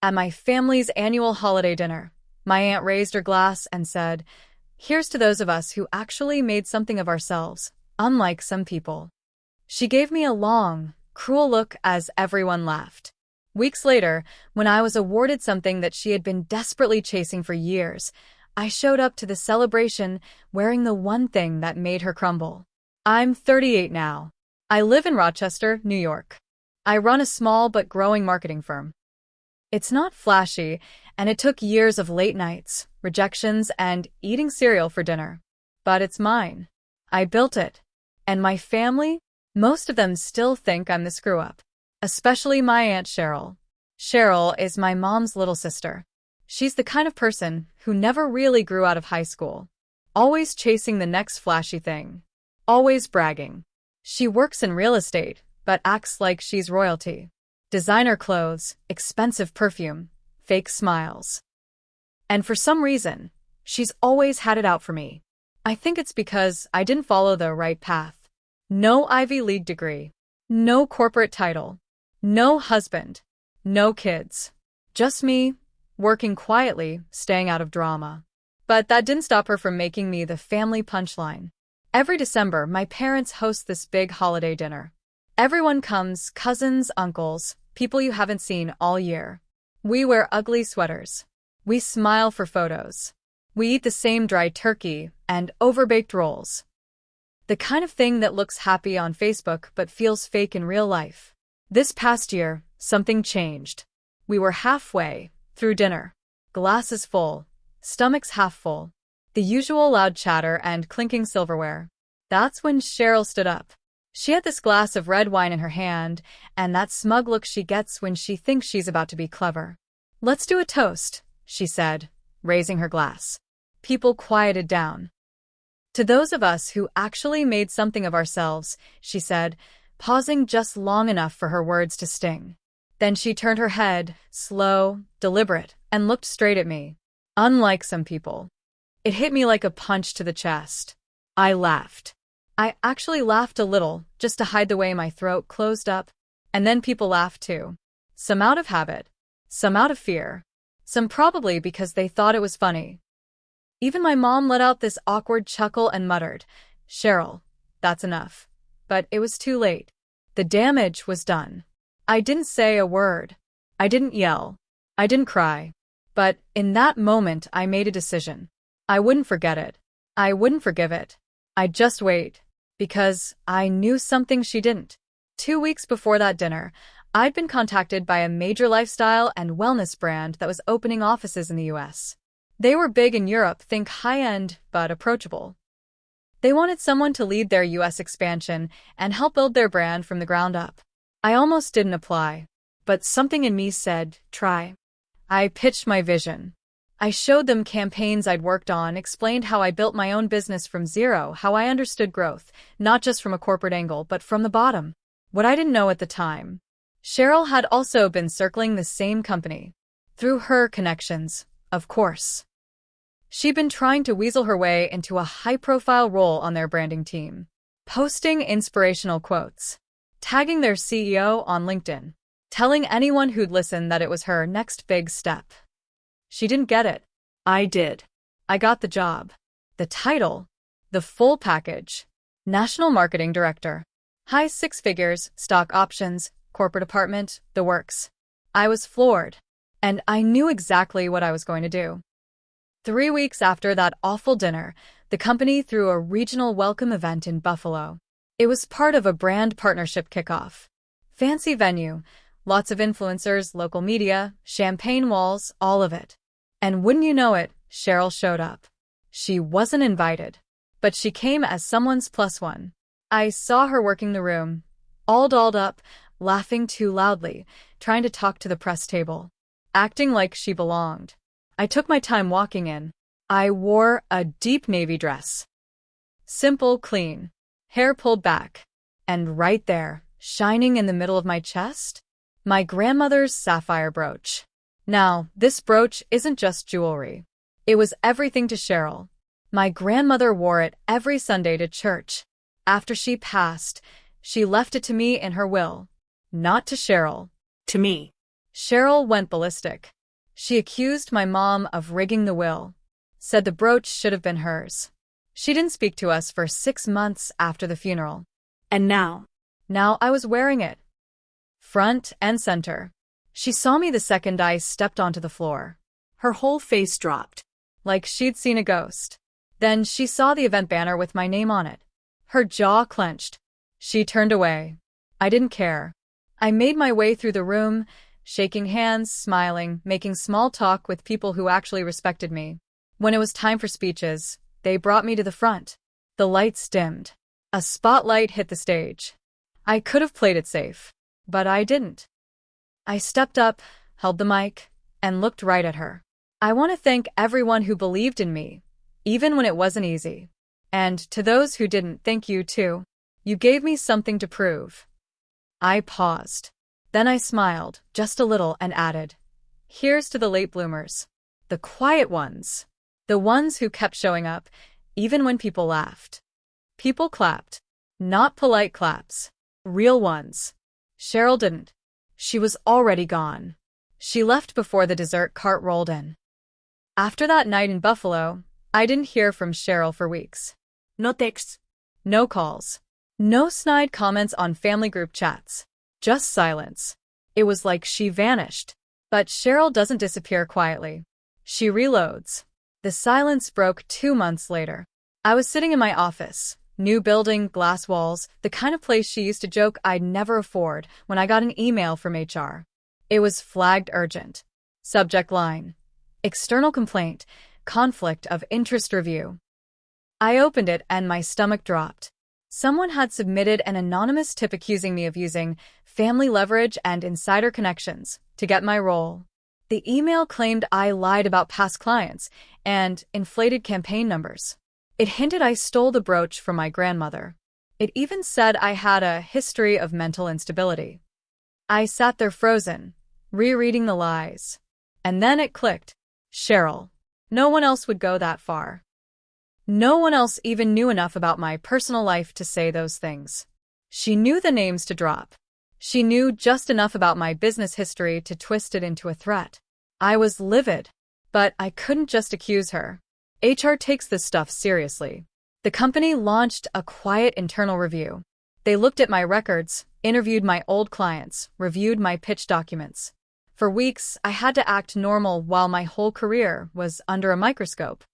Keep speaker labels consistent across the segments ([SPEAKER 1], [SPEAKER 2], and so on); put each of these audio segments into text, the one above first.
[SPEAKER 1] At my family's annual holiday dinner, my aunt raised her glass and said, "Here's to those of us who actually made something of ourselves, unlike some people." She gave me a long, cruel look as everyone laughed. Weeks later, when I was awarded something that she had been desperately chasing for years, I showed up to the celebration wearing the one thing that made her crumble. I'm 38 now. I live in Rochester, New York. I run a small but growing marketing firm. It's not flashy, and it took years of late nights, rejections, and eating cereal for dinner. But it's mine. I built it. And my family? Most of them still think I'm the screw-up. Especially my Aunt Cheryl. Cheryl is my mom's little sister. She's the kind of person who never really grew out of high school. Always chasing the next flashy thing. Always bragging. She works in real estate, but acts like she's royalty. Designer clothes, expensive perfume, fake smiles. And for some reason, she's always had it out for me. I think it's because I didn't follow the right path. No Ivy League degree. No corporate title. No husband. No kids. Just me, working quietly, staying out of drama. But that didn't stop her from making me the family punchline. Every December, my parents host this big holiday dinner. Everyone comes, cousins, uncles, people you haven't seen all year. We wear ugly sweaters. We smile for photos. We eat the same dry turkey and overbaked rolls. The kind of thing that looks happy on Facebook but feels fake in real life. This past year, something changed. We were halfway through dinner. Glasses full, stomachs half full. The usual loud chatter and clinking silverware. That's when Cheryl stood up. She had this glass of red wine in her hand, and that smug look she gets when she thinks she's about to be clever. "Let's do a toast," she said, raising her glass. People quieted down. "To those of us who actually made something of ourselves," she said, pausing just long enough for her words to sting. Then she turned her head, slow, deliberate, and looked straight at me. Unlike some people. It hit me like a punch to the chest. I laughed. I actually laughed a little, just to hide the way my throat closed up. And then people laughed too. Some out of habit. Some out of fear. Some probably because they thought it was funny. Even my mom let out this awkward chuckle and muttered, "Cheryl, that's enough." But it was too late. The damage was done. I didn't say a word. I didn't yell. I didn't cry. But in that moment I made a decision. I wouldn't forget it. I wouldn't forgive it. I'd just wait. Because I knew something she didn't. 2 weeks before that dinner, I'd been contacted by a major lifestyle and wellness brand that was opening offices in the US. They were big in Europe, think high-end, but approachable. They wanted someone to lead their US expansion and help build their brand from the ground up. I almost didn't apply, but something in me said, try. I pitched my vision. I showed them campaigns I'd worked on, explained how I built my own business from zero, how I understood growth, not just from a corporate angle, but from the bottom. What I didn't know at the time. Cheryl had also been circling the same company. Through her connections, of course. She'd been trying to weasel her way into a high-profile role on their branding team. Posting inspirational quotes. Tagging their CEO on LinkedIn. Telling anyone who'd listen that it was her next big step. She didn't get it. I did. I got the job. The title. The full package. National Marketing Director. High 6 figures, stock options, corporate apartment, the works. I was floored. And I knew exactly what I was going to do. 3 weeks after that awful dinner, the company threw a regional welcome event in Buffalo. It was part of a brand partnership kickoff. Fancy venue, lots of influencers, local media, champagne walls, all of it. And wouldn't you know it, Cheryl showed up. She wasn't invited, but she came as someone's plus one. I saw her working the room, all dolled up, laughing too loudly, trying to talk to the press table, acting like she belonged. I took my time walking in. I wore a deep navy dress. Simple, clean, hair pulled back. And right there, shining in the middle of my chest, my grandmother's sapphire brooch. Now, this brooch isn't just jewelry. It was everything to Cheryl. My grandmother wore it every Sunday to church. After she passed, she left it to me in her will. Not to Cheryl. To me. Cheryl went ballistic. She accused my mom of rigging the will, said the brooch should have been hers. She didn't speak to us for 6 months after the funeral.
[SPEAKER 2] And now?
[SPEAKER 1] Now I was wearing it. Front and center. She saw me the second I stepped onto the floor.
[SPEAKER 2] Her whole face dropped.
[SPEAKER 1] Like she'd seen a ghost. Then she saw the event banner with my name on it. Her jaw clenched. She turned away. I didn't care. I made my way through the room, shaking hands, smiling, making small talk with people who actually respected me. When it was time for speeches, they brought me to the front. The lights dimmed. A spotlight hit the stage. I could have played it safe, but I didn't. I stepped up, held the mic, and looked right at her. I want to thank everyone who believed in me, even when it wasn't easy. And to those who didn't, thank you too. You gave me something to prove. I paused. Then I smiled, just a little, and added, here's to the late bloomers. The quiet ones. The ones who kept showing up, even when people laughed. People clapped. Not polite claps. Real ones. Cheryl didn't. She was already gone. She left before the dessert cart rolled in. After that night in Buffalo, I didn't hear from Cheryl for weeks.
[SPEAKER 2] No texts.
[SPEAKER 1] No calls. No snide comments on family group chats. Just silence. It was like she vanished. But Cheryl doesn't disappear quietly. She reloads. The silence broke 2 months later. I was sitting in my office. New building, glass walls, the kind of place she used to joke I'd never afford, when I got an email from HR. It was flagged urgent. Subject line: external complaint, conflict of interest review. I opened it and my stomach dropped. Someone had submitted an anonymous tip accusing me of using family leverage and insider connections to get my role. The email claimed I lied about past clients and inflated campaign numbers. It hinted I stole the brooch from my grandmother. It even said I had a history of mental instability. I sat there frozen, rereading the lies. And then it clicked. Cheryl. No one else would go that far. No one else even knew enough about my personal life to say those things. She knew the names to drop. She knew just enough about my business history to twist it into a threat. I was livid. But I couldn't just accuse her. HR takes this stuff seriously. The company launched a quiet internal review. They looked at my records, interviewed my old clients, reviewed my pitch documents. For weeks, I had to act normal while my whole career was under a microscope.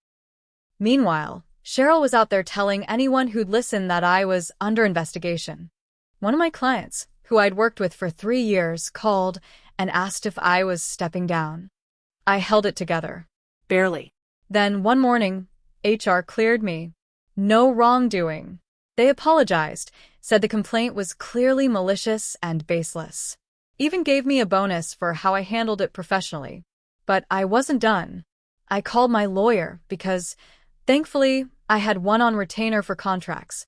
[SPEAKER 1] Meanwhile, Cheryl was out there telling anyone who'd listen that I was under investigation. One of my clients, who I'd worked with for 3 years, called and asked if I was stepping down. I held it together.
[SPEAKER 2] Barely.
[SPEAKER 1] Then one morning, HR cleared me. No wrongdoing. They apologized, said the complaint was clearly malicious and baseless. Even gave me a bonus for how I handled it professionally. But I wasn't done. I called my lawyer because, thankfully, I had one on retainer for contracts,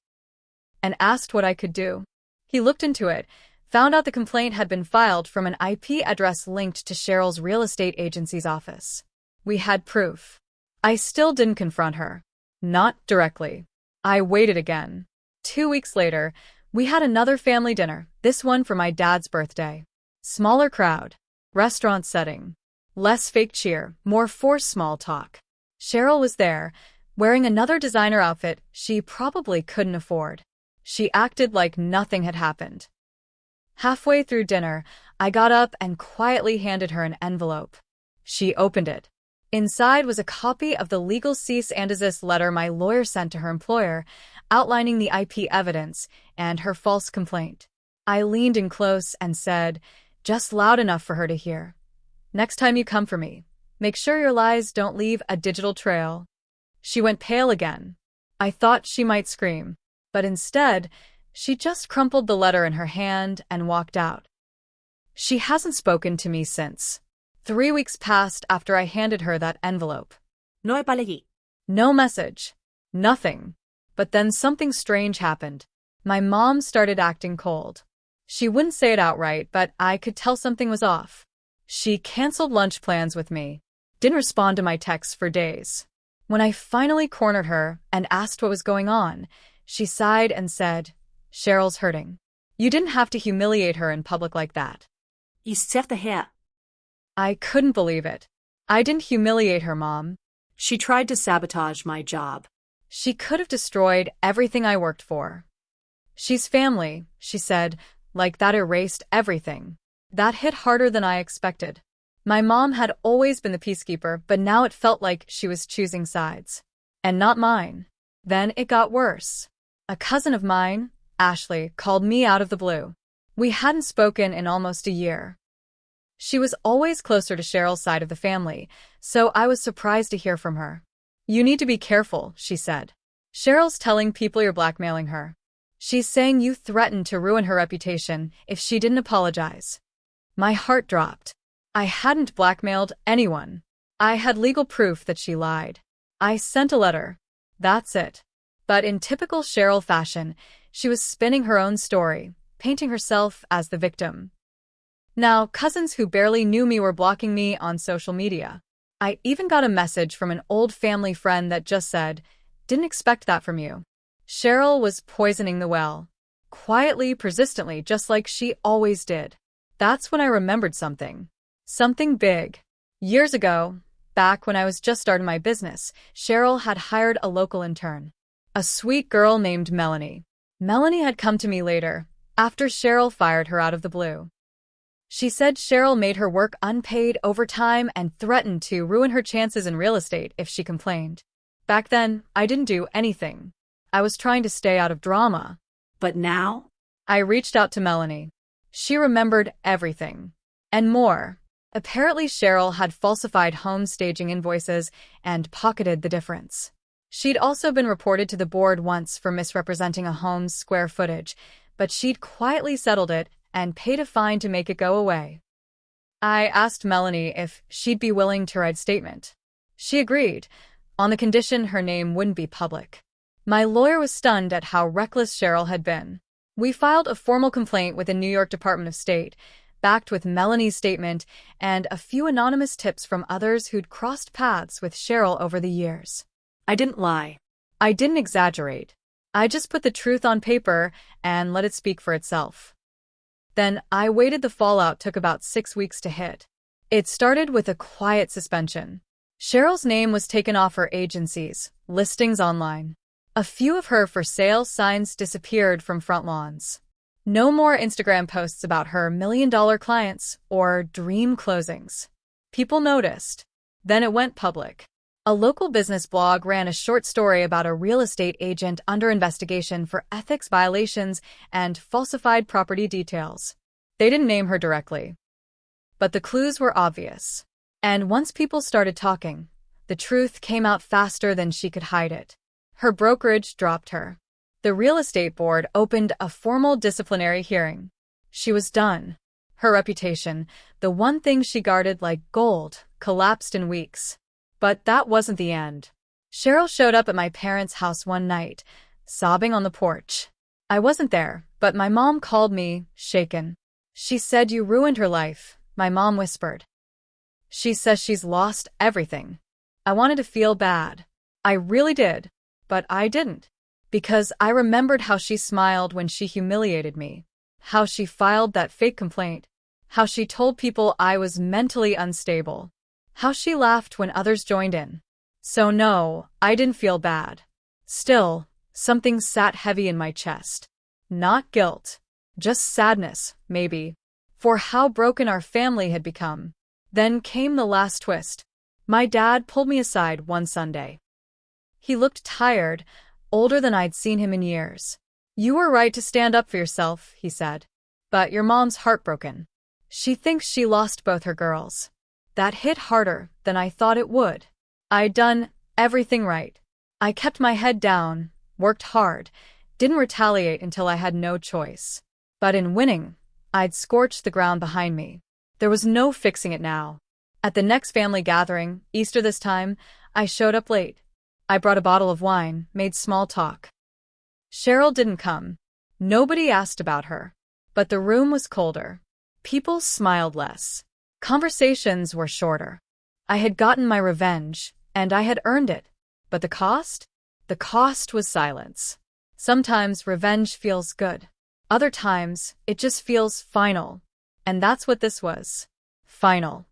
[SPEAKER 1] and asked what I could do. He looked into it, found out the complaint had been filed from an IP address linked to Cheryl's real estate agency's office. We had proof. I still didn't confront her. Not directly. I waited again. 2 weeks later, we had another family dinner, this one for my dad's birthday. Smaller crowd. Restaurant setting. Less fake cheer, more forced small talk. Cheryl was there, wearing another designer outfit she probably couldn't afford. She acted like nothing had happened. Halfway through dinner, I got up and quietly handed her an envelope. She opened it. Inside was a copy of the legal cease and desist letter my lawyer sent to her employer, outlining the IP evidence and her false complaint. I leaned in close and said, just loud enough for her to hear, next time you come for me, make sure your lies don't leave a digital trail. She went pale again. I thought she might scream, but instead, she just crumpled the letter in her hand and walked out. She hasn't spoken to me since. 3 weeks passed after I handed her that envelope.
[SPEAKER 2] No apology.
[SPEAKER 1] No message. Nothing. But then something strange happened. My mom started acting cold. She wouldn't say it outright, but I could tell something was off. She canceled lunch plans with me. Didn't respond to my texts for days. When I finally cornered her and asked what was going on, she sighed and said, Cheryl's hurting. You didn't have to humiliate her in public like that.
[SPEAKER 2] I sagte her.
[SPEAKER 1] I couldn't believe it. I didn't humiliate her, Mom.
[SPEAKER 2] She tried to sabotage my job.
[SPEAKER 1] She could have destroyed everything I worked for. She's family, she said, like that erased everything. That hit harder than I expected. My mom had always been the peacekeeper, but now it felt like she was choosing sides. And not mine. Then it got worse. A cousin of mine, Ashley, called me out of the blue. We hadn't spoken in almost a year. She was always closer to Cheryl's side of the family, so I was surprised to hear from her. You need to be careful, she said. Cheryl's telling people you're blackmailing her. She's saying you threatened to ruin her reputation if she didn't apologize. My heart dropped. I hadn't blackmailed anyone. I had legal proof that she lied. I sent a letter. That's it. But in typical Cheryl fashion, she was spinning her own story, painting herself as the victim. Now, cousins who barely knew me were blocking me on social media. I even got a message from an old family friend that just said, "Didn't expect that from you." Cheryl was poisoning the well. Quietly, persistently, just like she always did. That's when I remembered something. Something big. Years ago, back when I was just starting my business, Cheryl had hired a local intern. A sweet girl named Melanie. Melanie had come to me later, after Cheryl fired her out of the blue. She said Cheryl made her work unpaid overtime and threatened to ruin her chances in real estate if she complained. Back then, I didn't do anything. I was trying to stay out of drama.
[SPEAKER 2] But now?
[SPEAKER 1] I reached out to Melanie. She remembered everything. And more. Apparently Cheryl had falsified home staging invoices and pocketed the difference. She'd also been reported to the board once for misrepresenting a home's square footage, but she'd quietly settled it and paid a fine to make it go away. I asked Melanie if she'd be willing to write a statement. She agreed, on the condition her name wouldn't be public. My lawyer was stunned at how reckless Cheryl had been. We filed a formal complaint with the New York Department of State, backed with Melanie's statement and a few anonymous tips from others who'd crossed paths with Cheryl over the years.
[SPEAKER 2] I didn't lie.
[SPEAKER 1] I didn't exaggerate. I just put the truth on paper and let it speak for itself. Then I waited. The fallout took about 6 weeks to hit. It started with a quiet suspension. Cheryl's name was taken off her agency's listings online. A few of her for sale signs disappeared from front lawns. No more Instagram posts about her million-dollar clients or dream closings. People noticed. Then it went public. A local business blog ran a short story about a real estate agent under investigation for ethics violations and falsified property details. They didn't name her directly. But the clues were obvious. And once people started talking, the truth came out faster than she could hide it. Her brokerage dropped her. The real estate board opened a formal disciplinary hearing. She was done. Her reputation, the one thing she guarded like gold, collapsed in weeks. But that wasn't the end. Cheryl showed up at my parents' house one night, sobbing on the porch. I wasn't there, but my mom called me, shaken. She said, "You ruined her life," my mom whispered. She says she's lost everything. I wanted to feel bad. I really did. But I didn't. Because I remembered how she smiled when she humiliated me. How she filed that fake complaint. How she told people I was mentally unstable. How she laughed when others joined in. So no, I didn't feel bad. Still, something sat heavy in my chest. Not guilt. Just sadness, maybe. For how broken our family had become. Then came the last twist. My dad pulled me aside one Sunday. He looked tired, older than I'd seen him in years. "You were right to stand up for yourself," he said. "But your mom's heartbroken. She thinks she lost both her girls." That hit harder than I thought it would. I'd done everything right. I kept my head down, worked hard, didn't retaliate until I had no choice. But in winning, I'd scorched the ground behind me. There was no fixing it now. At the next family gathering, Easter this time, I showed up late. I brought a bottle of wine, made small talk. Cheryl didn't come. Nobody asked about her. But the room was colder. People smiled less. Conversations were shorter. I had gotten my revenge, and I had earned it. But the cost? The cost was silence. Sometimes revenge feels good. Other times, it just feels final. And that's what this was. Final.